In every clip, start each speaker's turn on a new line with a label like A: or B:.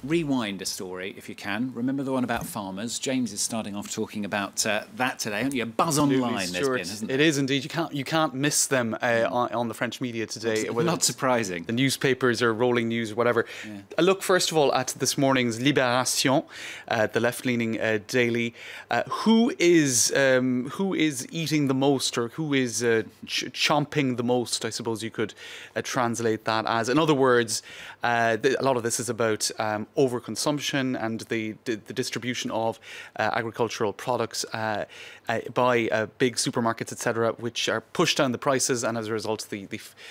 A: rewind a story if you can. Remember the one about farmers? James is starting off talking about that today. Haven't you? A buzz online there's been, hasn't there?
B: It is indeed. You can't miss them on the French media today.
A: Not surprising.
B: The newspapers or rolling news, whatever. Yeah. A look first of all at this morning's Libération, the left-leaning daily. Who is eating the most, or who is chomping the most? I suppose you could translate that as. In other words, a lot of this is about overconsumption and the distribution of agricultural products by big supermarkets, etc., which are pushed down the prices, and as a result, the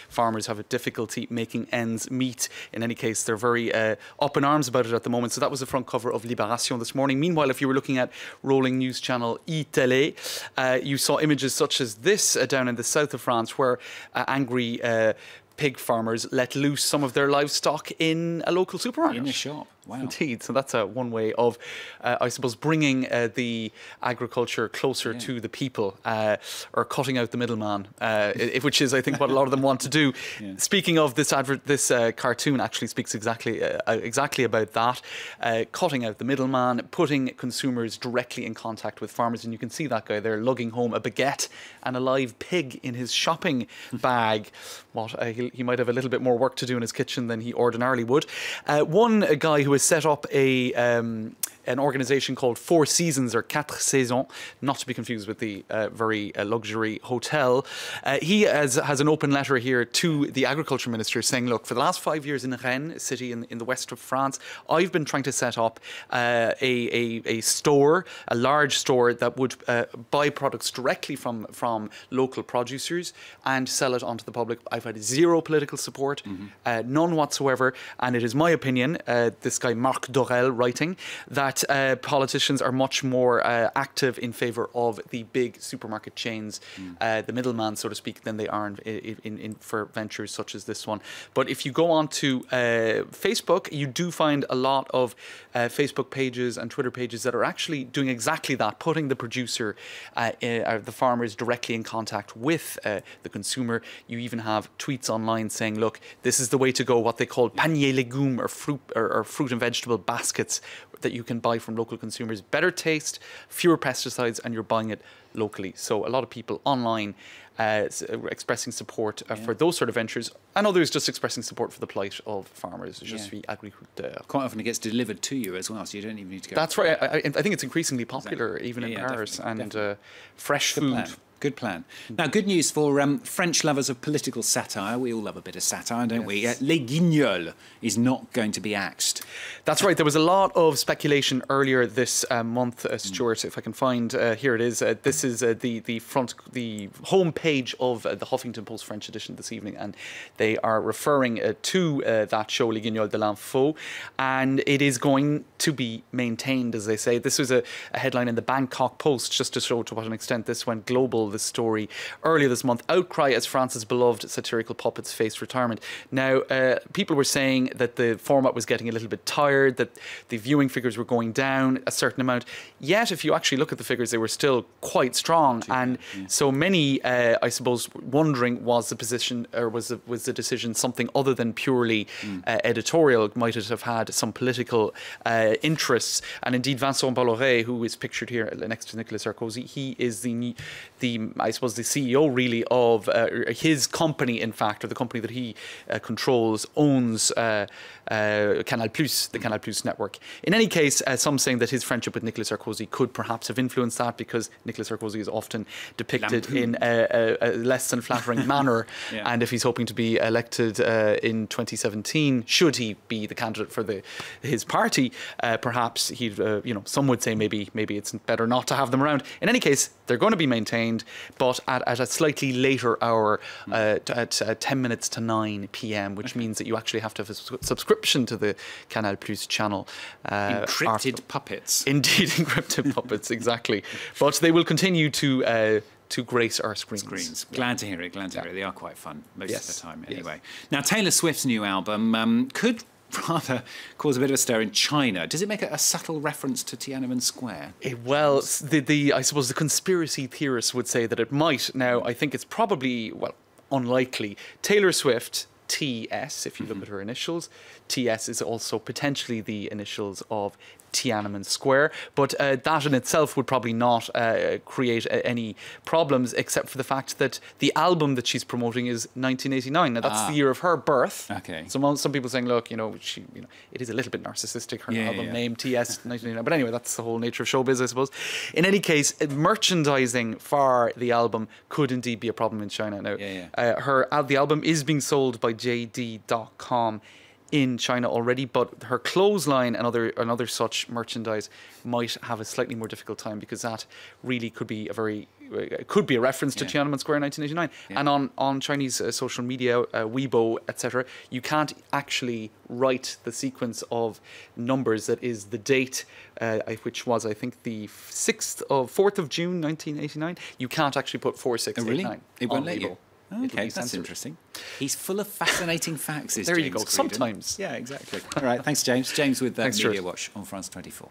B: farmers have a difficulty making ends meet. In any case, they're very up in arms about it at the moment. So that was the front cover of Libération this morning. Meanwhile, if you were looking at rolling news channel e-Télé, you saw images such as this down in the south of France, where angry pig farmers let loose some of their livestock in a local supermarket.
A: In a shop. Wow.
B: Indeed. So that's one way of, I suppose, bringing the agriculture closer to the people, or cutting out the middleman, which is, I think, what a lot of them want to do. Yeah. Speaking of this cartoon actually speaks exactly about that, cutting out the middleman, putting consumers directly in contact with farmers. And you can see that guy there lugging home a baguette and a live pig in his shopping bag. He might have a little bit more work to do in his kitchen than he ordinarily would. One guy who has set up an organisation called Four Seasons, or Quatre Saisons, not to be confused with the very luxury hotel. He has an open letter here to the Agriculture Minister saying, look, for the last 5 years in Rennes, a city in the west of France, I've been trying to set up a store, a large store that would buy products directly from local producers and sell it onto the public. I've had zero political support, none whatsoever, and it is my opinion, this guy Marc Dorel writing, that politicians are much more active in favour of the big supermarket chains, the middleman, so to speak, than they are for ventures such as this one. But if you go on to Facebook, you do find a lot of Facebook pages and Twitter pages that are actually doing exactly that, putting the producer, the farmers, directly in contact with the consumer. You even have tweets online saying, look, this is the way to go, what they call panier légumes, or fruit and vegetable baskets that you can buy from local consumers. Better taste, fewer pesticides, and you're buying it locally. So a lot of people online expressing support for those sort of ventures, and others just expressing support for the plight of farmers. Je suis agriculteur.
A: Quite often it gets delivered to you as well, so you don't even need to go.
B: That's right. I think it's increasingly popular even in Paris, definitely, and fresh food.
A: Good plan. Now, good news for French lovers of political satire. We all love a bit of satire, don't we? Les Guignols is not going to be axed.
B: That's right. There was a lot of speculation earlier this month, Stuart. If I can find, here it is. This is the home page of the Huffington Post French edition this evening, and they are referring to that show, Les Guignols de l'Info, and it is going to be maintained, as they say. This was a headline in the Bangkok Post, just to show to what an extent this went global. This story earlier this month. Outcry as France's beloved satirical puppets faced retirement. Now, people were saying that the format was getting a little bit tired, that the viewing figures were going down a certain amount. Yet, if you actually look at the figures, they were still quite strong. And so many, I suppose, wondering, was the position, or was the decision something other than purely editorial? Might it have had some political interests? And indeed, Vincent Bolloré, who is pictured here next to Nicolas Sarkozy, he is the I suppose the CEO really of his company, in fact, or the company that he controls, owns Canal+, the Canal+ network. In any case, some saying that his friendship with Nicolas Sarkozy could perhaps have influenced that, because Nicolas Sarkozy is often depicted in a less than flattering manner. And if he's hoping to be elected in 2017, should he be the candidate for his party, perhaps he'd, some would say maybe it's better not to have them around. In any case, they're going to be maintained, but at a slightly later hour, at 10 minutes to 9 p.m, which means that you actually have to have a subscription to the Canal+ channel.
A: Encrypted puppets.
B: Indeed, encrypted puppets, exactly. But they will continue to grace our screens.
A: Glad to hear it, glad to hear it. They are quite fun most of the time anyway. Now, Taylor Swift's new album could rather cause a bit of a stir in China. Does it make a subtle reference to Tiananmen Square?
B: Well, I suppose the conspiracy theorists would say that it might. Now, I think it's probably, well, unlikely. Taylor Swift TS, if you look at her initials. TS is also potentially the initials of Tiananmen Square, but that in itself would probably not create any problems, except for the fact that the album that she's promoting is 1989. Now that's the year of her birth.
A: Okay.
B: So some people saying, look, it is a little bit narcissistic, her album name TS 1989. But anyway, that's the whole nature of showbiz, I suppose. In any case, merchandising for the album could indeed be a problem in China now. The album is being sold by JD.com in China already, but her clothesline and other such merchandise might have a slightly more difficult time, because that really could be a reference to Tiananmen Square in 1989. And on Chinese social media, Weibo, etc., you can't actually write the sequence of numbers that is the date, which was, I think, the 4th of June 1989. You can't actually put 4689.
A: Really? It won't let
B: Weibo.
A: you. Okay, that's interesting. He's full of fascinating facts.
B: There you go. Sometimes.
A: Yeah, exactly. All right, thanks, James. James with Media
B: Stuart.
A: Watch on France 24.